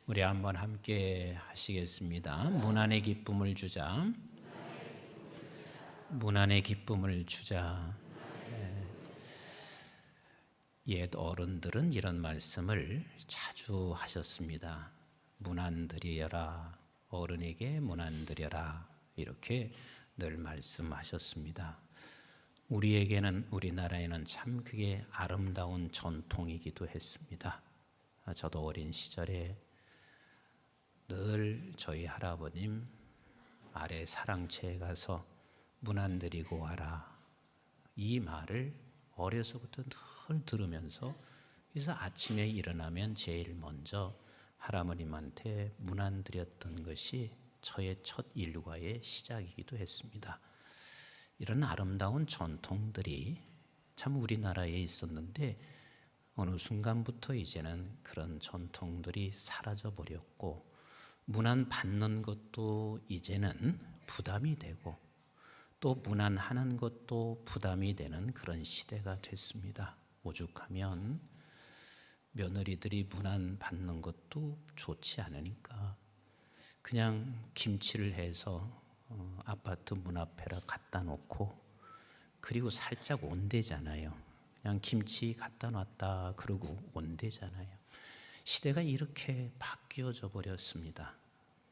우리 한번 함께 하시겠습니다. 문안의 기쁨을 주자. 문안의 기쁨을 주자. 옛 어른들은 이런 말씀을 자주 하셨습니다. 문안 드리여라. 어른에게 문안 드려라. 이렇게 늘 말씀하셨습니다. 우리에게는, 우리나라에는 참 그게 아름다운 전통이기도 했습니다. 저도 어린 시절에 늘 저희 할아버님 아래 사랑채에 가서 문안 드리고 와라, 이 말을 어려서부터 늘 들으면서, 그래서 아침에 일어나면 제일 먼저 할아버님한테 문안 드렸던 것이 저의 첫 일과의 시작이기도 했습니다. 이런 아름다운 전통들이 참 우리나라에 있었는데 어느 순간부터 이제는 그런 전통들이 사라져 버렸고, 문안 받는 것도 이제는 부담이 되고 또 문안하는 것도 부담이 되는 그런 시대가 됐습니다. 오죽하면 며느리들이 문안 받는 것도 좋지 않으니까 그냥 김치를 해서 아파트 문 앞에다 갖다 놓고, 그리고 살짝 온대잖아요. 그냥 김치 갖다 놨다 그러고 온대잖아요. 시대가 이렇게 바뀌어져 버렸습니다.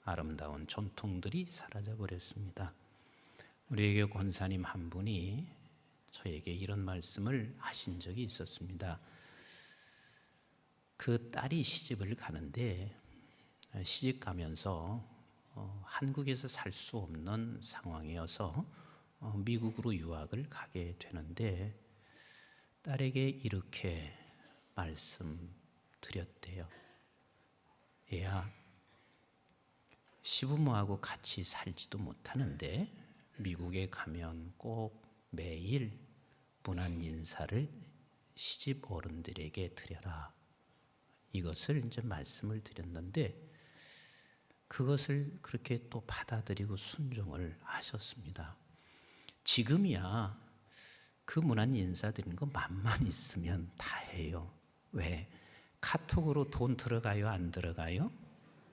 아름다운 전통들이 사라져 버렸습니다. 우리에게 권사님 한 분이 저에게 이런 말씀을 하신 적이 있었습니다. 그 딸이 시집을 가는데 시집 가면서 한국에서 살 수 없는 상황이어서 미국으로 유학을 가게 되는데 딸에게 이렇게 말씀드렸대요. 얘야, 시부모하고 같이 살지도 못하는데 미국에 가면 꼭 매일 문안 인사를 시집 어른들에게 드려라. 이것을 이제 말씀을 드렸는데 그것을 그렇게 또 받아들이고 순종을 하셨습니다. 지금이야 그 문안 인사 드리는 거 맘만 있으면 다 해요. 왜? 카톡으로 돈 들어가요? 안 들어가요?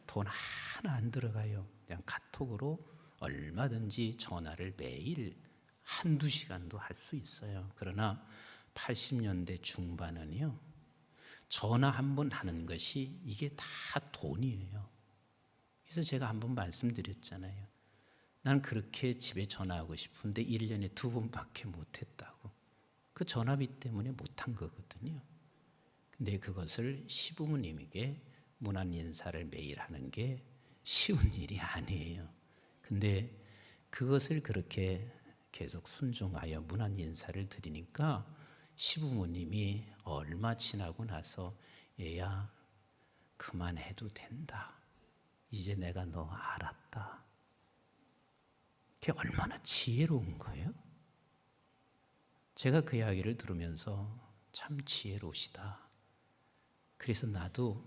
돈 하나 안 들어가요. 그냥 카톡으로 얼마든지 전화를 매일 한두 시간도 할 수 있어요. 그러나 80년대 중반은요, 전화 한 번 하는 것이 이게 다 돈이에요. 그래서 제가 한번 말씀드렸잖아요. 난 그렇게 집에 전화하고 싶은데 1년에 2번밖에 못했다고. 그 전화비 때문에 못한 거거든요. 근데 그것을 시부모님에게 문안 인사를 매일 하는 게 쉬운 일이 아니에요. 근데 그것을 그렇게 계속 순종하여 문안 인사를 드리니까 시부모님이 얼마 지나고 나서 얘야, 그만해도 된다. 이제 내가 너 알았다. 그게 얼마나 지혜로운 거예요? 제가 그 이야기를 들으면서 참 지혜로우시다. 그래서 나도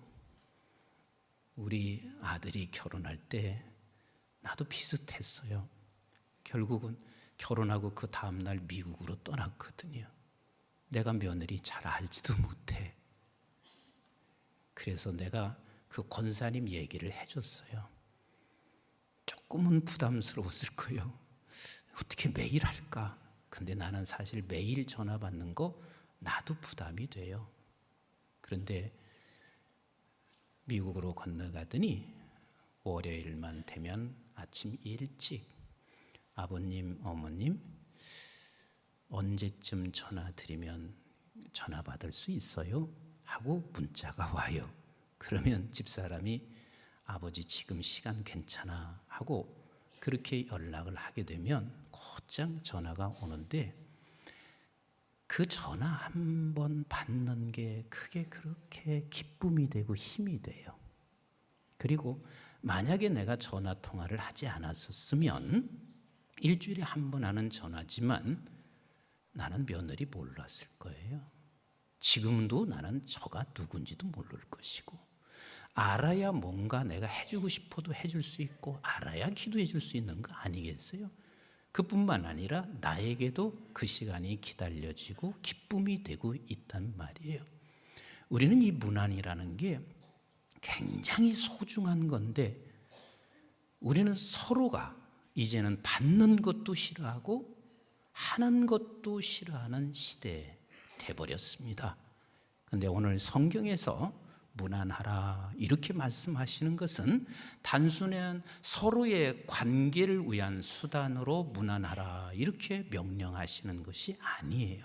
우리 아들이 결혼할 때 나도 비슷했어요. 결국은 결혼하고 그 다음날 미국으로 떠났거든요. 내가 며느리 잘 알지도 못해. 그래서 내가 그 권사님 얘기를 해줬어요. 조금은 부담스러웠을 거예요. 어떻게 매일 할까? 근데 나는 사실 매일 전화 받는 거 나도 부담이 돼요. 그런데 미국으로 건너가더니 월요일만 되면 아침 일찍 아버님, 어머님 언제쯤 전화 드리면 전화 받을 수 있어요? 하고 문자가 와요. 그러면 집사람이 아버지 지금 시간 괜찮아 하고 그렇게 연락을 하게 되면 곧장 전화가 오는데, 그 전화 한 번 받는 게 그게 그렇게 기쁨이 되고 힘이 돼요. 그리고 만약에 내가 전화 통화를 하지 않았었으면 일주일에 한 번 하는 전화지만 나는 며느리 몰랐을 거예요. 지금도 나는 저가 누군지도 모를 것이고, 알아야 뭔가 내가 해주고 싶어도 해줄 수 있고 알아야 기도해 줄 수 있는 거 아니겠어요? 그뿐만 아니라 나에게도 그 시간이 기다려지고 기쁨이 되고 있단 말이에요. 우리는 이 문안이라는 게 굉장히 소중한 건데 우리는 서로가 이제는 받는 것도 싫어하고 하는 것도 싫어하는 시대에 돼버렸습니다. 그런데 오늘 성경에서 무난하라 이렇게 말씀하시는 것은 단순한 서로의 관계를 위한 수단으로 무난하라 이렇게 명령하시는 것이 아니에요.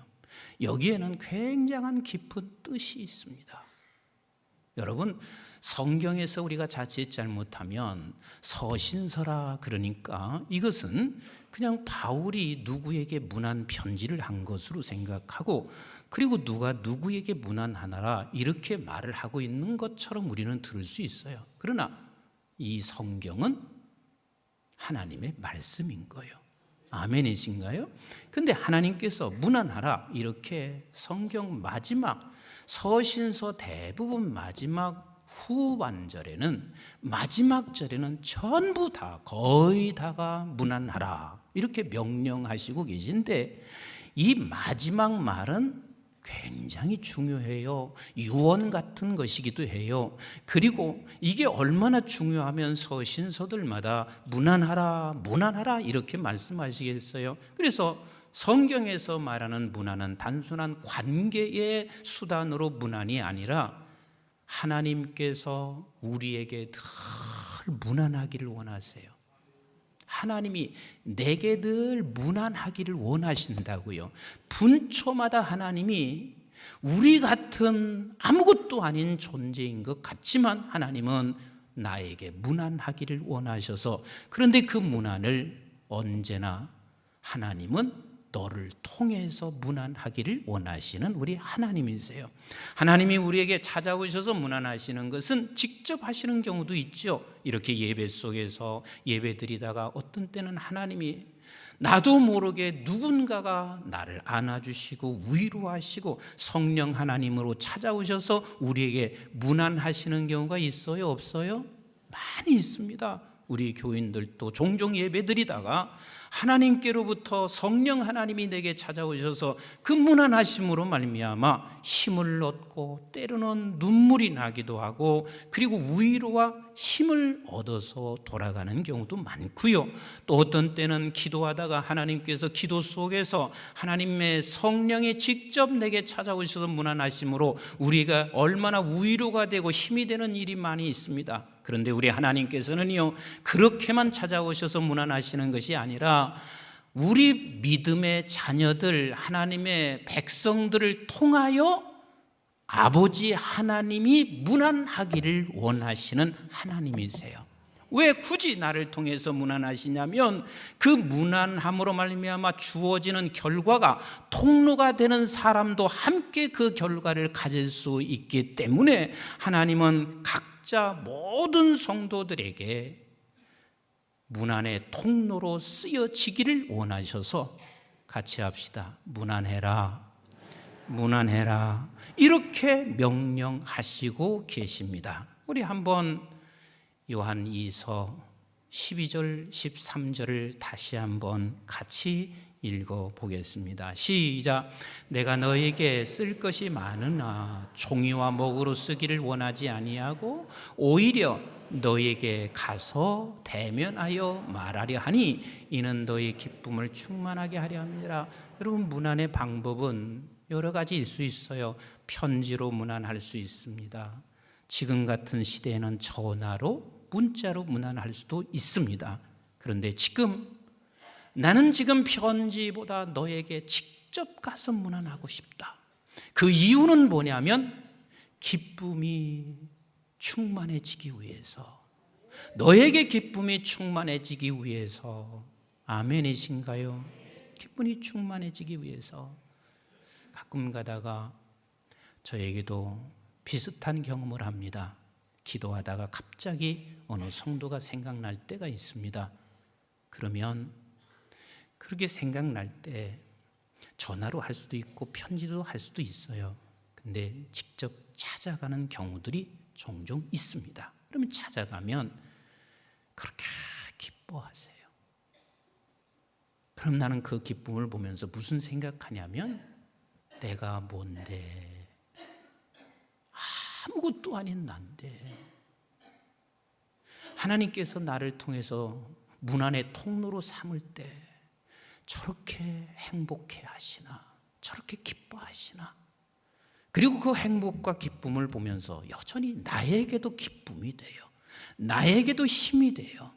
여기에는 굉장한 깊은 뜻이 있습니다. 여러분, 성경에서 우리가 자칫 잘못하면 서신서라 그러니까 이것은 그냥 바울이 누구에게 문안 편지를 한 것으로 생각하고 그리고 누가 누구에게 문안하나라 이렇게 말을 하고 있는 것처럼 우리는 들을 수 있어요. 그러나 이 성경은 하나님의 말씀인 거예요. 아멘이신가요? 근데 하나님께서 문안하라 이렇게 성경 마지막 서신서 대부분 마지막 후반절에는 마지막 절에는 전부 다 거의 다가 문안하라 이렇게 명령하시고 계신데 이 마지막 말은 굉장히 중요해요. 유언 같은 것이기도 해요. 그리고 이게 얼마나 중요하면 서신서들마다 문안하라 문안하라 이렇게 말씀하시겠어요. 그래서 성경에서 말하는 문안은 단순한 관계의 수단으로 문안이 아니라 하나님께서 우리에게 늘 문안하기를 원하세요. 하나님이 내게 늘 문안하기를 원하신다고요. 분초마다 하나님이 우리 같은 아무것도 아닌 존재인 것 같지만 하나님은 나에게 문안하기를 원하셔서 그런데 그 문안을 언제나 하나님은 너를 통해서 문안하기를 원하시는 우리 하나님이세요. 하나님이 우리에게 찾아오셔서 문안하시는 것은 직접 하시는 경우도 있죠. 이렇게 예배 속에서 예배 드리다가 어떤 때는 하나님이 나도 모르게 누군가가 나를 안아주시고 위로하시고 성령 하나님으로 찾아오셔서 우리에게 문안하시는 경우가 있어요? 없어요? 많이 있습니다. 우리 교인들도 종종 예배 드리다가 하나님께로부터 성령 하나님이 내게 찾아오셔서 그 문안하심으로 말미암아 힘을 얻고 때로는 눈물이 나기도 하고 그리고 위로와 힘을 얻어서 돌아가는 경우도 많고요. 또 어떤 때는 기도하다가 하나님께서 기도 속에서 하나님의 성령이 직접 내게 찾아오셔서 문안하심으로 우리가 얼마나 위로가 되고 힘이 되는 일이 많이 있습니다. 그런데 우리 하나님께서는요 그렇게만 찾아오셔서 문안하시는 것이 아니라 우리 믿음의 자녀들 하나님의 백성들을 통하여 아버지 하나님이 문안하기를 원하시는 하나님이세요. 왜 굳이 나를 통해서 문안하시냐면 그 문안함으로 말미암아 주어지는 결과가 통로가 되는 사람도 함께 그 결과를 가질 수 있기 때문에 하나님은 각자 모든 성도들에게 문안의 통로로 쓰여지기를 원하셔서 같이 합시다. 문안해라 문안해라 이렇게 명령하시고 계십니다. 우리 한번 요한 2서 12절 13절을 다시 한번 같이 읽어보겠습니다. 시작. 내가 너에게 쓸 것이 많으나 종이와 목으로 쓰기를 원하지 아니하고 오히려 너에게 가서 대면하여 말하려 하니 이는 너의 기쁨을 충만하게 하려 합니다. 여러분 문안의 방법은 여러 가지일 수 있어요. 편지로 문안할 수 있습니다. 지금 같은 시대에는 전화로 문자로 문안할 수도 있습니다. 그런데 나는 지금 편지보다 너에게 직접 가서 문안하고 싶다. 그 이유는 뭐냐면 기쁨이 충만해지기 위해서, 너에게 기쁨이 충만해지기 위해서. 아멘이신가요? 기쁨이 충만해지기 위해서. 가끔 가다가 저에게도 비슷한 경험을 합니다. 기도하다가 갑자기 어느 성도가 생각날 때가 있습니다. 그러면 그렇게 생각날 때 전화로 할 수도 있고 편지도 할 수도 있어요. 근데 직접 찾아가는 경우들이 종종 있습니다. 그러면 찾아가면 그렇게 기뻐하세요. 그럼 나는 그 기쁨을 보면서 무슨 생각하냐면 내가 뭔데, 아무것도 아닌 난데 하나님께서 나를 통해서 문안의 통로로 삼을 때 저렇게 행복해 하시나, 저렇게 기뻐하시나. 그리고 그 행복과 기쁨을 보면서 여전히 나에게도 기쁨이 돼요. 나에게도 힘이 돼요.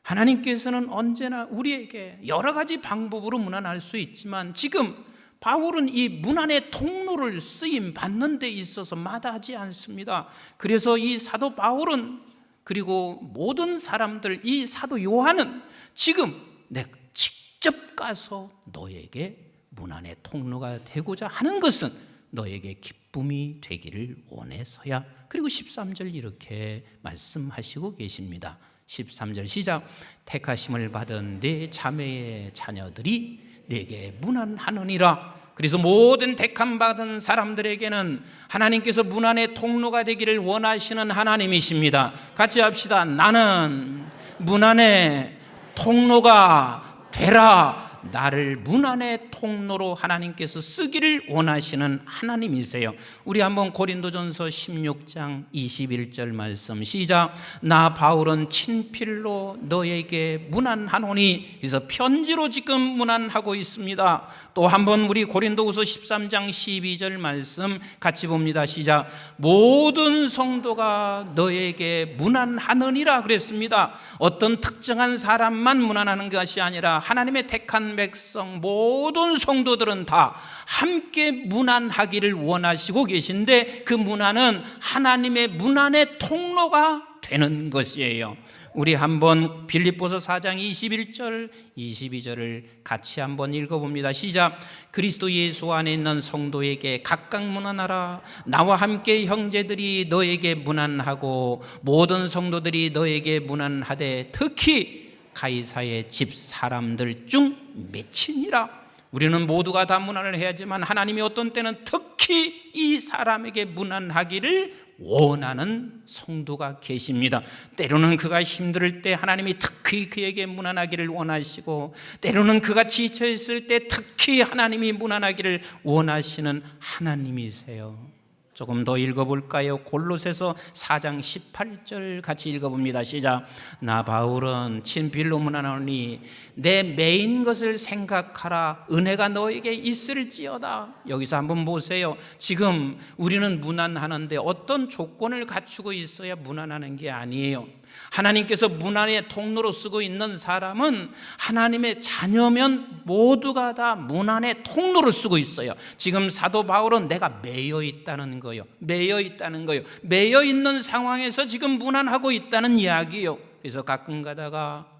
하나님께서는 언제나 우리에게 여러 가지 방법으로 문안할 수 있지만 지금 바울은 이 문안의 통로를 쓰임 받는 데 있어서 마다하지 않습니다. 그래서 이 사도 바울은, 그리고 모든 사람들, 이 사도 요한은 지금 내가 직접 가서 너에게 문안의 통로가 되고자 하는 것은 너에게 기쁨이 되기를 원해서야. 그리고 13절 이렇게 말씀하시고 계십니다. 13절 시작. 택하심을 받은 내 자매의 자녀들이 내게 문안하느니라. 그래서 모든 택함 받은 사람들에게는 하나님께서 문안의 통로가 되기를 원하시는 하나님이십니다. 같이 합시다. 나는 문안의 통로가 되라. 나를 문안의 통로로 하나님께서 쓰기를 원하시는 하나님이세요. 우리 한번 고린도전서 16장 21절 말씀 시작. 나 바울은 친필로 너에게 문안하노니. 그래서 편지로 지금 문안하고 있습니다. 또 한번 우리 고린도후서 13장 12절 말씀 같이 봅니다. 시작. 모든 성도가 너에게 문안하느니라 그랬습니다. 어떤 특정한 사람만 문안하는 것이 아니라 하나님의 택한 백성 모든 성도들은 다 함께 문안하기를 원하시고 계신데 그 문안은 하나님의 문안의 통로가 되는 것이에요. 우리 한번 빌립보서 4장 21절 22절을 같이 한번 읽어봅니다. 시작. 그리스도 예수 안에 있는 성도에게 각각 문안하라. 나와 함께 형제들이 너에게 문안하고 모든 성도들이 너에게 문안하되 특히 가이사의 집 사람들 중 맺히니라. 우리는 모두가 다 문안을 해야지만 하나님이 어떤 때는 특히 이 사람에게 문안하기를 원하는 성도가 계십니다. 때로는 그가 힘들 때 하나님이 특히 그에게 문안하기를 원하시고, 때로는 그가 지쳐 있을 때 특히 하나님이 문안하기를 원하시는 하나님이세요. 조금 더 읽어볼까요? 골로새서 4장 18절 같이 읽어봅니다. 시작. 나 바울은 친필로 문안하노니 내 매인 것을 생각하라. 은혜가 너에게 있을지어다. 여기서 한번 보세요. 지금 우리는 문안하는데 어떤 조건을 갖추고 있어야 문안하는 게 아니에요. 하나님께서 문안의 통로로 쓰고 있는 사람은 하나님의 자녀면 모두가 다 문안의 통로를 쓰고 있어요. 지금 사도 바울은 내가 매여 있다는 거예요. 매여 있다는 거예요. 매여 있는 상황에서 지금 문안하고 있다는 이야기예요. 그래서 가끔 가다가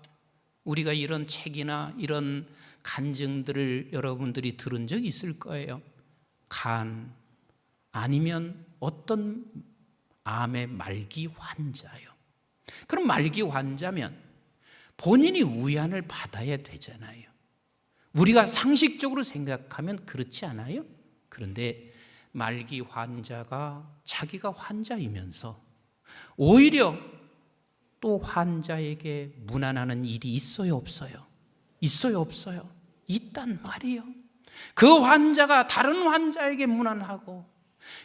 우리가 이런 책이나 이런 간증들을 여러분들이 들은 적 있을 거예요. 간 아니면 어떤 암의 말기 환자요. 그럼 말기 환자면 본인이 위안을 받아야 되잖아요. 우리가 상식적으로 생각하면 그렇지 않아요? 그런데 말기 환자가 자기가 환자이면서 오히려 또 환자에게 문안하는 일이 있어요, 없어요? 있어요, 없어요? 있단 말이에요. 그 환자가 다른 환자에게 문안하고,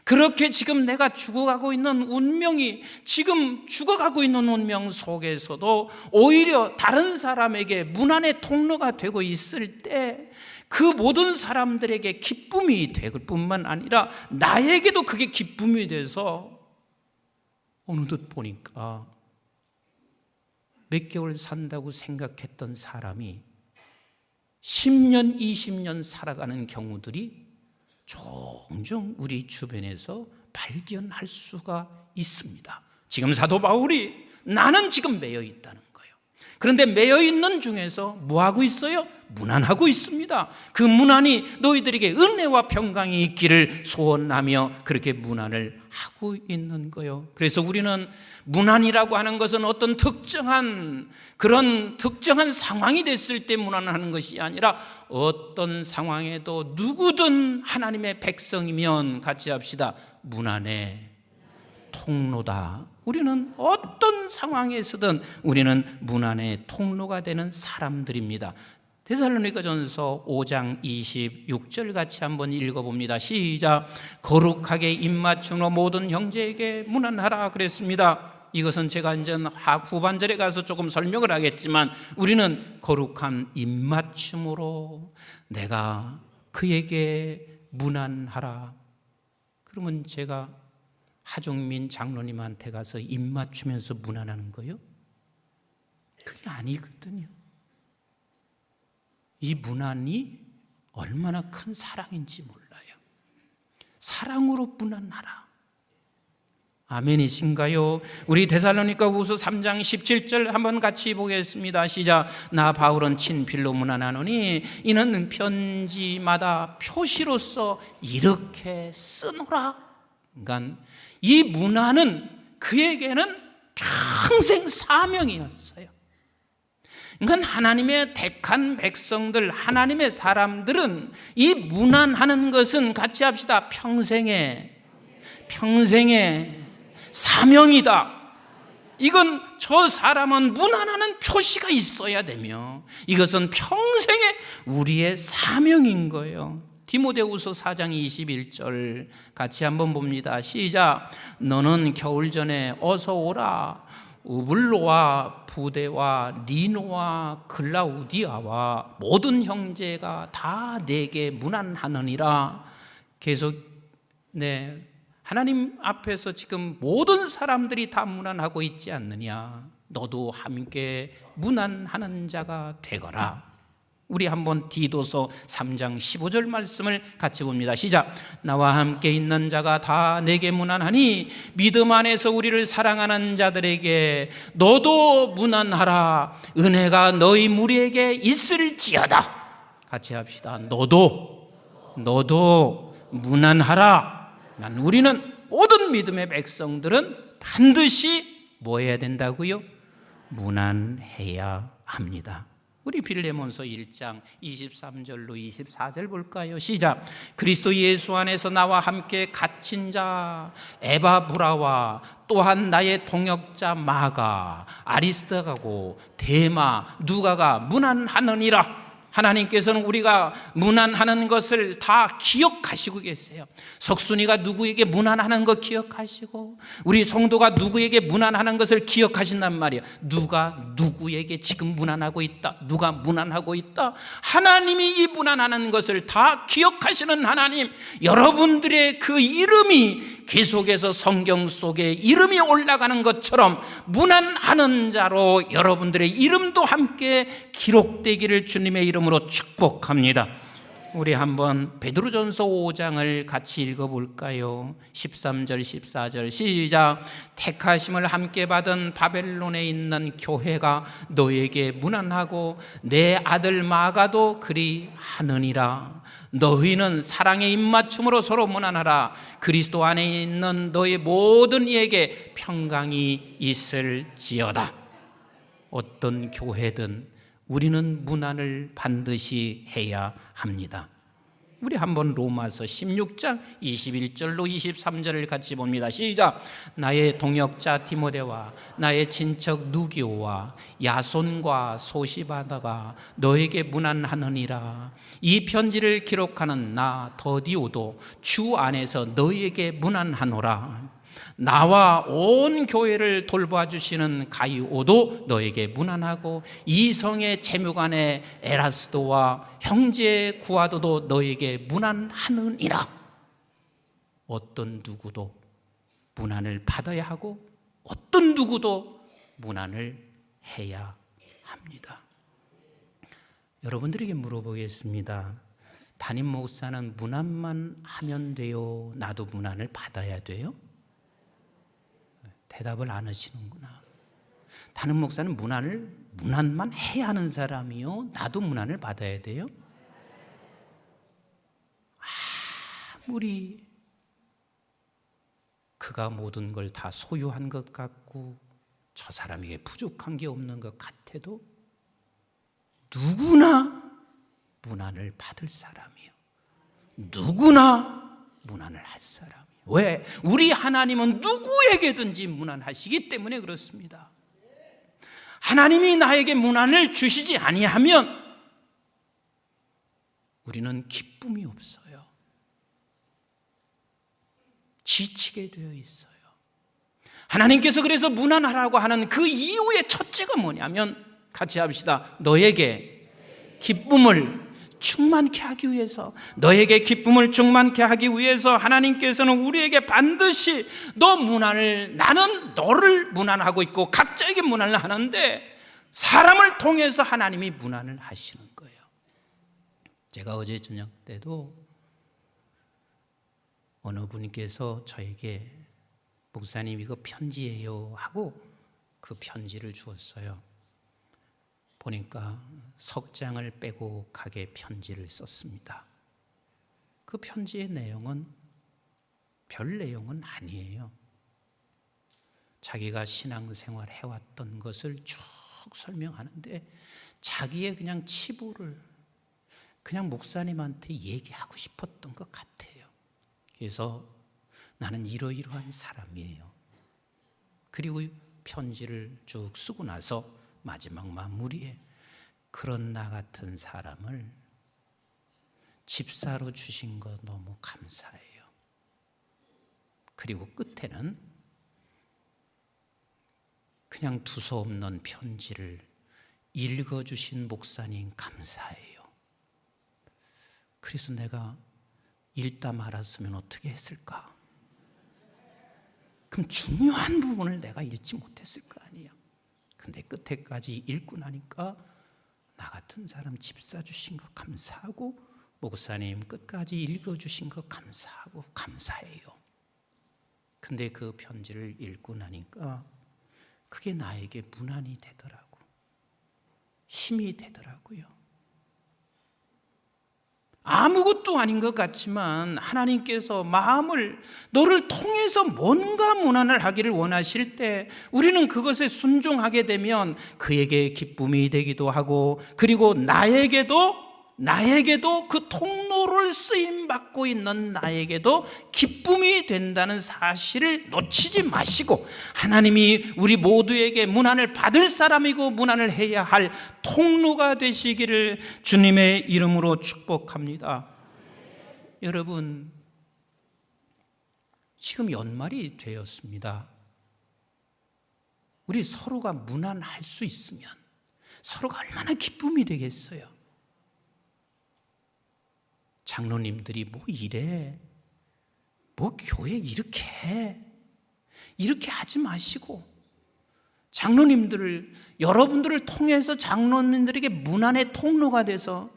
그렇게 지금 내가 죽어가고 있는 운명이, 지금 죽어가고 있는 운명 속에서도 오히려 다른 사람에게 문안의 통로가 되고 있을 때 그 모든 사람들에게 기쁨이 될 뿐만 아니라 나에게도 그게 기쁨이 돼서 어느덧 보니까 몇 개월 산다고 생각했던 사람이 10년, 20년 살아가는 경우들이 종종 우리 주변에서 발견할 수가 있습니다. 지금 사도 바울이 나는 지금 매여 있다는 거예요. 그런데 매여 있는 중에서 뭐하고 있어요? 문안하고 있습니다. 그 문안이 너희들에게 은혜와 평강이 있기를 소원하며 그렇게 문안을 하고 있는 거예요. 그래서 우리는 문안이라고 하는 것은 어떤 특정한 상황이 됐을 때 문안하는 것이 아니라 어떤 상황에도 누구든 하나님의 백성이면 같이 합시다. 문안의 통로다. 우리는 어떤 상황에서든 우리는 문안의 통로가 되는 사람들입니다. 데살로니가전서 5장 26절 같이 한번 읽어봅니다. 시작. 거룩하게 입맞추는 모든 형제에게 문안하라 그랬습니다. 이것은 제가 이제 후반절에 가서 조금 설명을 하겠지만 우리는 거룩한 입맞춤으로 내가 그에게 문안하라. 그러면 제가 하종민 장로님한테 가서 입맞추면서 문안하는 거요? 그게 아니거든요. 이 문안이 얼마나 큰 사랑인지 몰라요. 사랑으로 문안하라. 아멘이신가요? 우리 데살로니가후서 3장 17절 한번 같이 보겠습니다. 시작. 나 바울은 친필로 문안하노니 이는 편지마다 표시로서 이렇게 쓰노라. 그러니까 이 문안은 그에게는 평생 사명이었어요. 그러니까 하나님의 택한 백성들, 하나님의 사람들은 이 문안하는 것은 같이 합시다. 평생의 사명이다. 이건 저 사람은 문안하는 표시가 있어야 되며 이것은 평생의 우리의 사명인 거예요. 디모데후서 4장 21절 같이 한번 봅니다. 시작. 너는 겨울 전에 어서 오라. 우블로와 부데와 리노와 글라우디아와 모든 형제가 다 내게 문안하느니라. 계속 하나님 앞에서 지금 모든 사람들이 다 문안하고 있지 않느냐. 너도 함께 문안하는 자가 되거라. 우리 한번 디도서 3장 15절 말씀을 같이 봅니다. 시작. 나와 함께 있는 자가 다 내게 문안하니 믿음 안에서 우리를 사랑하는 자들에게 너도 문안하라. 은혜가 너희 무리에게 있을지어다. 같이 합시다. 너도 문안하라. 우리는 모든 믿음의 백성들은 반드시 뭐 해야 된다고요? 문안해야 합니다. 우리 빌레몬서 1장 23절로 24절 볼까요? 시작. 그리스도 예수 안에서 나와 함께 갇힌 자 에바브라와 또한 나의 동역자 마가 아리스타가고 데마 누가가 문안하느니라. 하나님께서는 우리가 문안하는 것을 다 기억하시고 계세요. 석순이가 누구에게 문안하는 것 기억하시고 우리 성도가 누구에게 문안하는 것을 기억하신단 말이에요. 누가 누구에게 지금 문안하고 있다. 누가 문안하고 있다. 하나님이 이 문안하는 것을 다 기억하시는 하나님, 여러분들의 그 이름이 계속해서 성경 속에 이름이 올라가는 것처럼 문안하는 자로 여러분들의 이름도 함께 기록되기를 주님의 이름으로 축복합니다. 우리 한번 베드로전서 5장을 같이 읽어볼까요? 13절 14절 시작. 택하심을 함께 받은 바벨론에 있는 교회가 너에게 문안하고 내 아들 마가도 그리 하느니라. 너희는 사랑의 입맞춤으로 서로 문안하라. 그리스도 안에 있는 너희 모든 이에게 평강이 있을지어다. 어떤 교회든 우리는 문안을 반드시 해야 합니다. 우리 한번 로마서 16장 21절로 23절을 같이 봅니다. 시작. 나의 동역자 디모데와 나의 친척 누기오와 야손과 소시바다가 너에게 문안하느니라. 이 편지를 기록하는 나 더디오도 주 안에서 너에게 문안하노라. 나와 온 교회를 돌봐주시는 가이오도 너에게 문안하고 이성의 재무관의 에라스도와 형제 구아도도 너에게 문안하느니라. 어떤 누구도 문안을 받아야 하고 어떤 누구도 문안을 해야 합니다. 여러분들에게 물어보겠습니다. 담임 목사는 문안만 하면 돼요? 나도 문안을 받아야 돼요? 대답을 안 하시는구나. 담임 목사는 문안만 해야 하는 사람이요? 나도 문안을 받아야 돼요? 아무리 그가 모든 걸 다 소유한 것 같고 저 사람에게 부족한 게 없는 것 같아도 누구나 문안을 받을 사람이요. 누구나 문안을 할 사람. 왜? 우리 하나님은 누구에게든지 문안하시기 때문에 그렇습니다. 하나님이 나에게 문안을 주시지 아니하면 우리는 기쁨이 없어요. 지치게 되어 있어요. 하나님께서 그래서 문안하라고 하는 그 이유의 첫째가 뭐냐면, 같이 합시다. 너에게 기쁨을 충만케 하기 위해서, 너에게 기쁨을 충만케 하기 위해서 하나님께서는 우리에게 반드시 너 문안을, 나는 너를 문안하고 있고 각자에게 문안을 하는데 사람을 통해서 하나님이 문안을 하시는 거예요. 제가 어제 저녁 때도 어느 분께서 저에게 목사님 이거 편지예요 하고 그 편지를 주었어요. 보니까 석 장을 빼곡하게 편지를 썼습니다. 그 편지의 내용은 별 내용은 아니에요. 자기가 신앙생활 해왔던 것을 쭉 설명하는데 자기의 그냥 치부를 그냥 목사님한테 얘기하고 싶었던 것 같아요. 그래서 나는 이러이러한 사람이에요. 그리고 편지를 쭉 쓰고 나서 마지막 마무리에 그런 나 같은 사람을 집사로 주신 거 너무 감사해요. 그리고 끝에는 그냥 두서없는 편지를 읽어주신 목사님 감사해요. 그래서 내가 읽다 말았으면 어떻게 했을까? 그럼 중요한 부분을 내가 읽지 못했을 거 아니에요. 근데 끝에까지 읽고 나니까 나 같은 사람 집사 주신 거 감사하고 목사님 끝까지 읽어주신 거 감사하고 감사해요. 근데 그 편지를 읽고 나니까 그게 나에게 문안이 되더라고. 힘이 되더라고요. 아무것도 아닌 것 같지만 하나님께서 마음을 너를 통해서 뭔가 문안을 하기를 원하실 때 우리는 그것에 순종하게 되면 그에게 기쁨이 되기도 하고, 그리고 나에게도 그 통로를 쓰임받고 있는 나에게도 기쁨이 된다는 사실을 놓치지 마시고, 하나님이 우리 모두에게 문안을 받을 사람이고 문안을 해야 할 통로가 되시기를 주님의 이름으로 축복합니다. 여러분, 지금 연말이 되었습니다. 우리 서로가 문안할 수 있으면 서로가 얼마나 기쁨이 되겠어요. 장로님들이 뭐 이래, 뭐 교회 이렇게 해, 이렇게 하지 마시고 장로님들을, 여러분들을 통해서 장로님들에게 문안의 통로가 돼서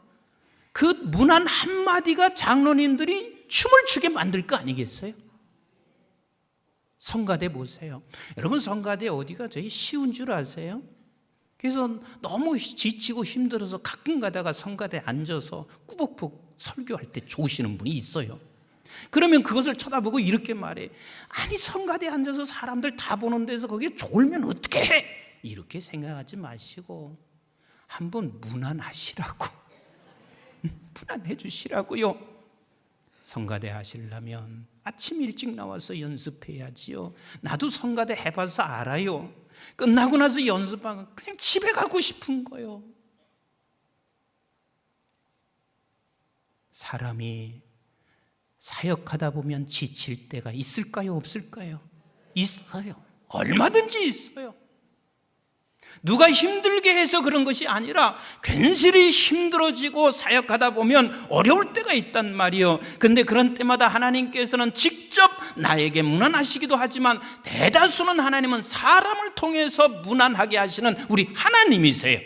그 문안 한마디가 장로님들이 춤을 추게 만들 거 아니겠어요? 성가대 보세요. 여러분, 성가대 어디가 저희 쉬운 줄 아세요? 그래서 너무 지치고 힘들어서 가끔 가다가 성가대 앉아서 꾸벅꾸벅 설교할 때 좋으시는 분이 있어요. 그러면 그것을 쳐다보고 이렇게 말해. 아니, 성가대에 앉아서 사람들 다 보는 데서 거기에 졸면 어떻게 해? 이렇게 생각하지 마시고 한번 문안하시라고. 문안해 주시라고요. 성가대 하시려면 아침 일찍 나와서 연습해야지요. 나도 성가대 해봐서 알아요. 끝나고 나서 연습하면 그냥 집에 가고 싶은 거예요. 사람이 사역하다 보면 지칠 때가 있을까요? 없을까요? 있어요. 얼마든지 있어요. 누가 힘들게 해서 그런 것이 아니라 괜시리 힘들어지고 사역하다 보면 어려울 때가 있단 말이에요. 근데 그런 때마다 하나님께서는 직접 나에게 문안하시기도 하지만 대다수는 하나님은 사람을 통해서 문안하게 하시는 우리 하나님이세요.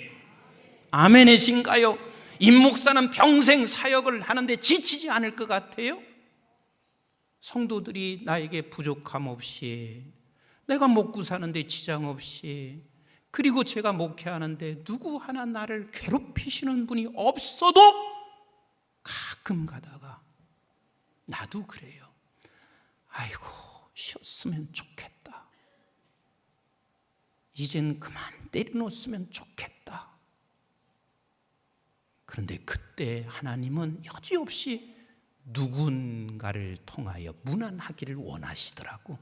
아멘이신가요? 임 목사는 평생 사역을 하는데 지치지 않을 것 같아요? 성도들이 나에게 부족함 없이, 내가 먹고 사는데 지장 없이, 그리고 제가 목회하는데 누구 하나 나를 괴롭히시는 분이 없어도 가끔 가다가 나도 그래요. 아이고, 쉬었으면 좋겠다. 이젠 그만 때려놓았으면 좋겠다. 그런데 그때 하나님은 여지없이 누군가를 통하여 문안하기를 원하시더라고.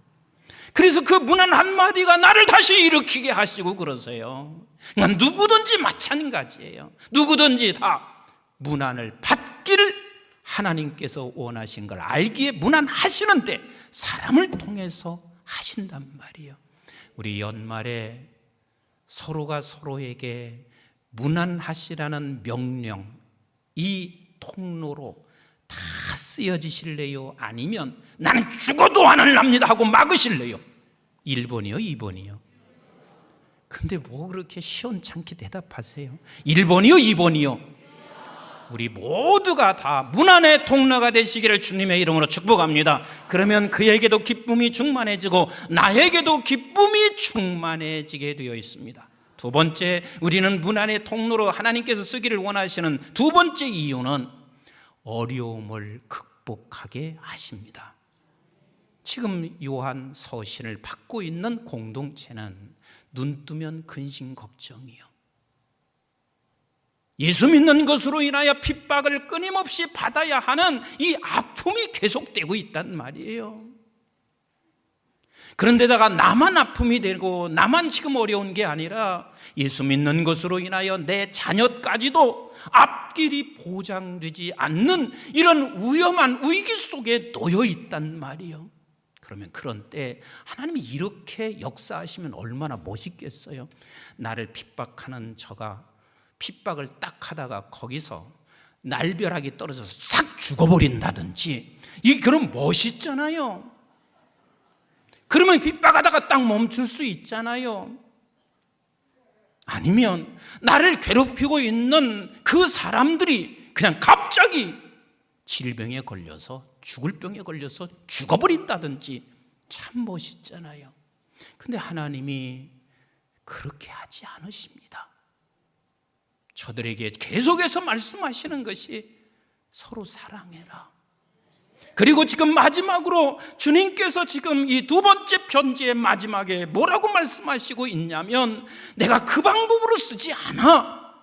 그래서 그 문안 한마디가 나를 다시 일으키게 하시고 그러세요. 그러니까 누구든지 마찬가지예요. 누구든지 다 문안을 받기를 하나님께서 원하신 걸 알기에 문안하시는데 사람을 통해서 하신단 말이에요. 우리 연말에 서로가 서로에게 문안하시라는 명령, 이 통로로 다 쓰여지실래요? 아니면 나는 죽어도 안 할랍니다 하고 막으실래요? 1번이요, 2번이요? 근데 뭐 그렇게 시원찮게 대답하세요? 1번이요, 2번이요? 우리 모두가 다 문안의 통로가 되시기를 주님의 이름으로 축복합니다. 그러면 그에게도 기쁨이 충만해지고 나에게도 기쁨이 충만해지게 되어 있습니다. 두 번째, 우리는 문안의 통로로 하나님께서 쓰기를 원하시는 두 번째 이유는 어려움을 극복하게 하십니다. 지금 요한 서신을 받고 있는 공동체는 눈 뜨면 근심 걱정이요, 예수 믿는 것으로 인하여 핍박을 끊임없이 받아야 하는 이 아픔이 계속되고 있단 말이에요. 그런데다가 나만 아픔이 되고 나만 지금 어려운 게 아니라 예수 믿는 것으로 인하여 내 자녀까지도 앞길이 보장되지 않는 이런 위험한 위기 속에 놓여 있단 말이에요. 그러면 그런 때 하나님이 이렇게 역사하시면 얼마나 멋있겠어요. 나를 핍박하는 저가 핍박을 딱 하다가 거기서 날벼락이 떨어져서 싹 죽어버린다든지, 이 그럼 멋있잖아요. 그러면 핍박하다가 딱 멈출 수 있잖아요. 아니면 나를 괴롭히고 있는 그 사람들이 그냥 갑자기 질병에 걸려서, 죽을 병에 걸려서 죽어버린다든지, 참 멋있잖아요. 근데 하나님이 그렇게 하지 않으십니다. 저들에게 계속해서 말씀하시는 것이 서로 사랑해라. 그리고 지금 마지막으로 주님께서 지금 이 두 번째 편지의 마지막에 뭐라고 말씀하시고 있냐면, 내가 그 방법으로 쓰지 않아.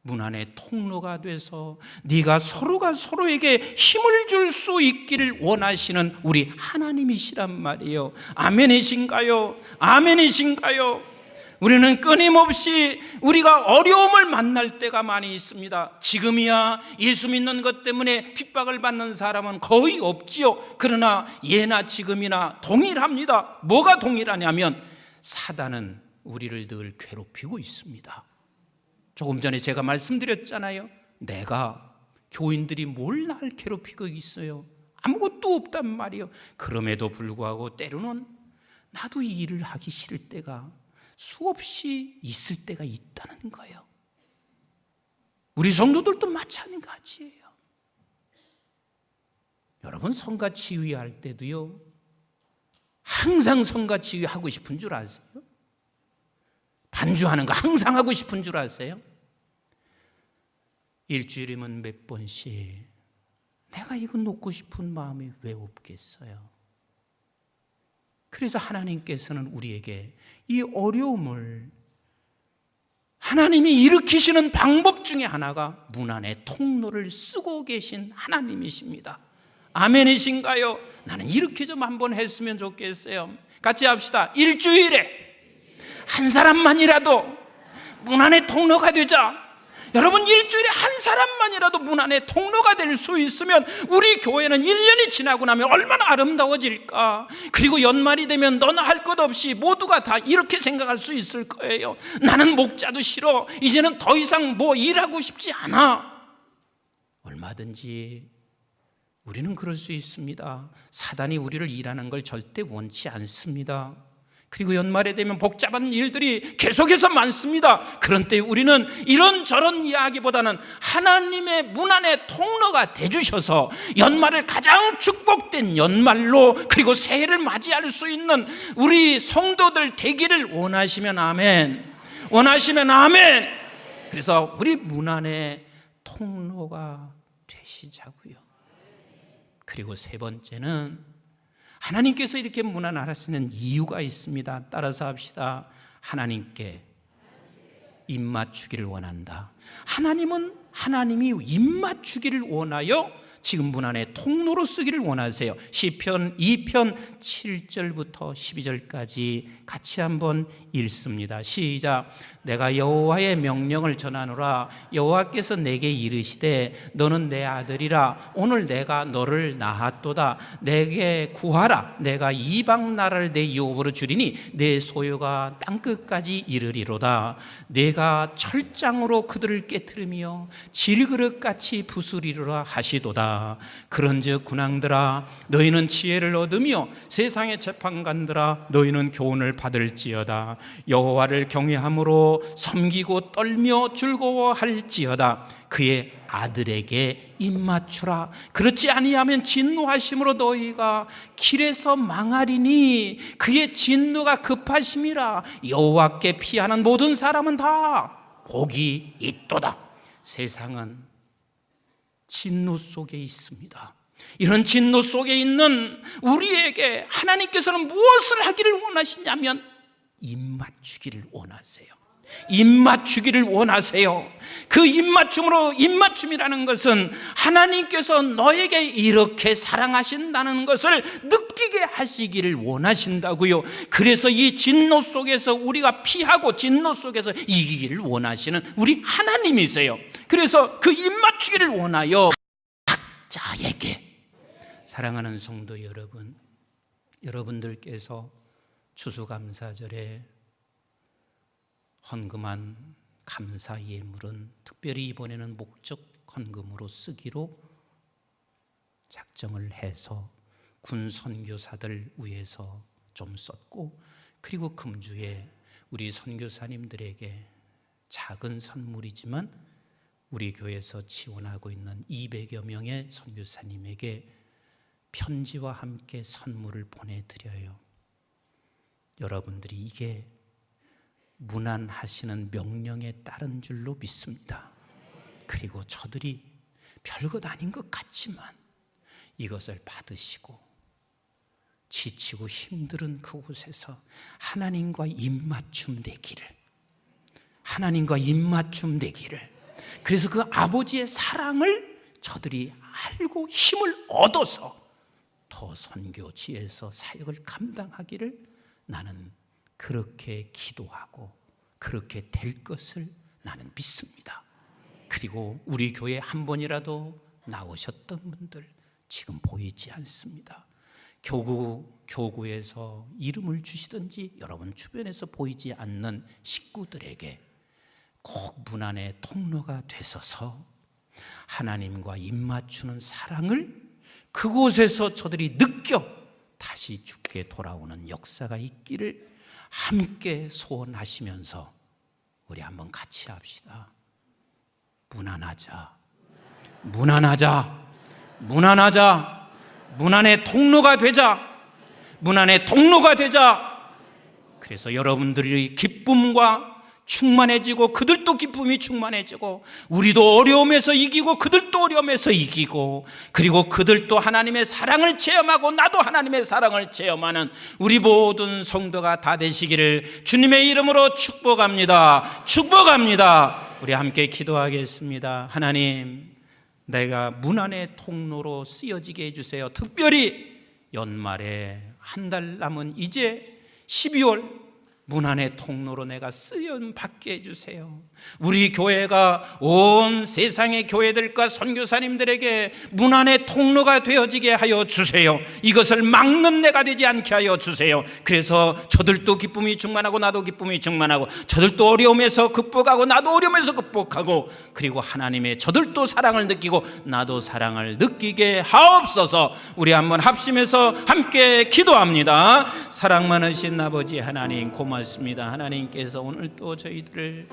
문안의 통로가 돼서 네가 서로가 서로에게 힘을 줄 수 있기를 원하시는 우리 하나님이시란 말이에요. 아멘이신가요? 아멘이신가요? 우리는 끊임없이 우리가 어려움을 만날 때가 많이 있습니다. 지금이야 예수 믿는 것 때문에 핍박을 받는 사람은 거의 없지요. 그러나 예나 지금이나 동일합니다. 뭐가 동일하냐면 사단은 우리를 늘 괴롭히고 있습니다. 조금 전에 제가 말씀드렸잖아요. 내가, 교인들이 뭘 날 괴롭히고 있어요? 아무것도 없단 말이에요. 그럼에도 불구하고 때로는 나도 이 일을 하기 싫을 때가 수없이 있을 때가 있다는 거예요. 우리 성도들도 마찬가지예요. 여러분, 성가 지휘할 때도요, 항상 성가 지휘하고 싶은 줄 아세요? 반주하는 거 항상 하고 싶은 줄 아세요? 일주일이면 몇 번씩 내가 이거 놓고 싶은 마음이 왜 없겠어요? 그래서 하나님께서는 우리에게 이 어려움을, 하나님이 일으키시는 방법 중에 하나가 문안의 통로를 쓰고 계신 하나님이십니다. 아멘이신가요? 나는 이렇게 좀 한번 했으면 좋겠어요. 같이 합시다. 일주일에 한 사람만이라도 문안의 통로가 되자. 여러분, 일주일에 한 사람만이라도 문안의 통로가 될 수 있으면 우리 교회는 1년이 지나고 나면 얼마나 아름다워질까. 그리고 연말이 되면 너나 할 것 없이 모두가 다 이렇게 생각할 수 있을 거예요. 나는 목자도 싫어. 이제는 더 이상 뭐 일하고 싶지 않아. 얼마든지 우리는 그럴 수 있습니다. 사단이 우리를 일하는 걸 절대 원치 않습니다. 그리고 연말에 되면 복잡한 일들이 계속해서 많습니다. 그런 때 우리는 이런저런 이야기보다는 하나님의 문안의 통로가 되주셔서 연말을 가장 축복된 연말로, 그리고 새해를 맞이할 수 있는 우리 성도들 되기를 원하시면 아멘, 원하시면 아멘. 그래서 우리 문안의 통로가 되시자고요. 그리고 세 번째는 하나님께서 이렇게 문안하시는 이유가 있습니다. 따라서 합시다. 하나님께 입 맞추기를 원한다. 하나님은 하나님이 입맞추기를 원하여 지금 문 안에 통로로 쓰기를 원하세요. 시편 2편 7절부터 12절까지 같이 한번 읽습니다. 시작. 내가 여호와의 명령을 전하노라. 여호와께서 내게 이르시되 너는 내 아들이라. 오늘 내가 너를 낳았도다. 내게 구하라. 내가 이방 나라를 내 유업으로 주리니 내 소유가 땅끝까지 이르리로다. 내가 철장으로 그들을 깨트리며 질그릇같이 부수리로라 하시도다. 그런즉 군왕들아 너희는 지혜를 얻으며 세상의 재판관들아 너희는 교훈을 받을지어다. 여호와를 경외함으로 섬기고 떨며 즐거워할지어다. 그의 아들에게 입맞추라. 그렇지 아니하면 진노하심으로 너희가 길에서 망하리니 그의 진노가 급하심이라. 여호와께 피하는 모든 사람은 다 복이 있도다. 세상은 진노 속에 있습니다. 이런 진노 속에 있는 우리에게 하나님께서는 무엇을 하기를 원하시냐면 입맞추기를 원하세요. 입맞추기를 원하세요. 그 입맞춤으로, 입맞춤이라는 것은 하나님께서 너에게 이렇게 사랑하신다는 것을 느끼게 하시기를 원하신다고요. 그래서 이 진노 속에서 우리가 피하고 진노 속에서 이기기를 원하시는 우리 하나님이세요. 그래서 그 입맞추기를 원하여 각자에게, 사랑하는 성도 여러분, 여러분들께서 추수감사절에 헌금한 감사 예물은 특별히 이번에는 목적 헌금으로 쓰기로 작정을 해서 군 선교사들 위해서 좀 썼고, 그리고 금주에 우리 선교사님들에게 작은 선물이지만 우리 교회에서 지원하고 있는 200여 명의 선교사님에게 편지와 함께 선물을 보내드려요. 여러분들이 이게 문안하시는 명령에 따른 줄로 믿습니다. 그리고 저들이 별것 아닌 것 같지만 이것을 받으시고 지치고 힘든 그곳에서 하나님과 입맞춤 되기를, 하나님과 입맞춤 되기를, 그래서 그 아버지의 사랑을 저들이 알고 힘을 얻어서 더 선교지에서 사역을 감당하기를 나는 그렇게 기도하고 그렇게 될 것을 나는 믿습니다. 그리고 우리 교회 한 번이라도 나오셨던 분들 지금 보이지 않습니다. 교구에서 이름을 주시든지 여러분 주변에서 보이지 않는 식구들에게 꼭 문안의 통로가 되셔서 하나님과 입맞추는 사랑을 그곳에서 저들이 느껴 다시 주께 돌아오는 역사가 있기를 함께 소원하시면서 우리 한번 같이 합시다. 문안하자, 문안하자, 문안하자. 문안의 통로가 되자, 문안의 통로가 되자. 그래서 여러분들이 기쁨과 충만해지고 그들도 기쁨이 충만해지고 우리도 어려움에서 이기고 그들도 어려움에서 이기고, 그리고 그들도 하나님의 사랑을 체험하고 나도 하나님의 사랑을 체험하는 우리 모든 성도가 다 되시기를 주님의 이름으로 축복합니다. 축복합니다. 우리 함께 기도하겠습니다. 하나님, 내가 문안의 통로로 쓰여지게 해주세요. 특별히 연말에 한 달 남은 이제 12월 문안의 통로로 내가 쓰임 받게 해주세요. 우리 교회가 온 세상의 교회들과 선교사님들에게 문안의 통로가 되어지게 하여 주세요. 이것을 막는 내가 되지 않게 하여 주세요. 그래서 저들도 기쁨이 충만하고 나도 기쁨이 충만하고, 저들도 어려움에서 극복하고 나도 어려움에서 극복하고, 그리고 하나님의 저들도 사랑을 느끼고 나도 사랑을 느끼게 하옵소서. 우리 한번 합심해서 함께 기도합니다. 사랑 많으신 아버지 하나님 고맙습니다. 하나님께서 오늘 또 저희들을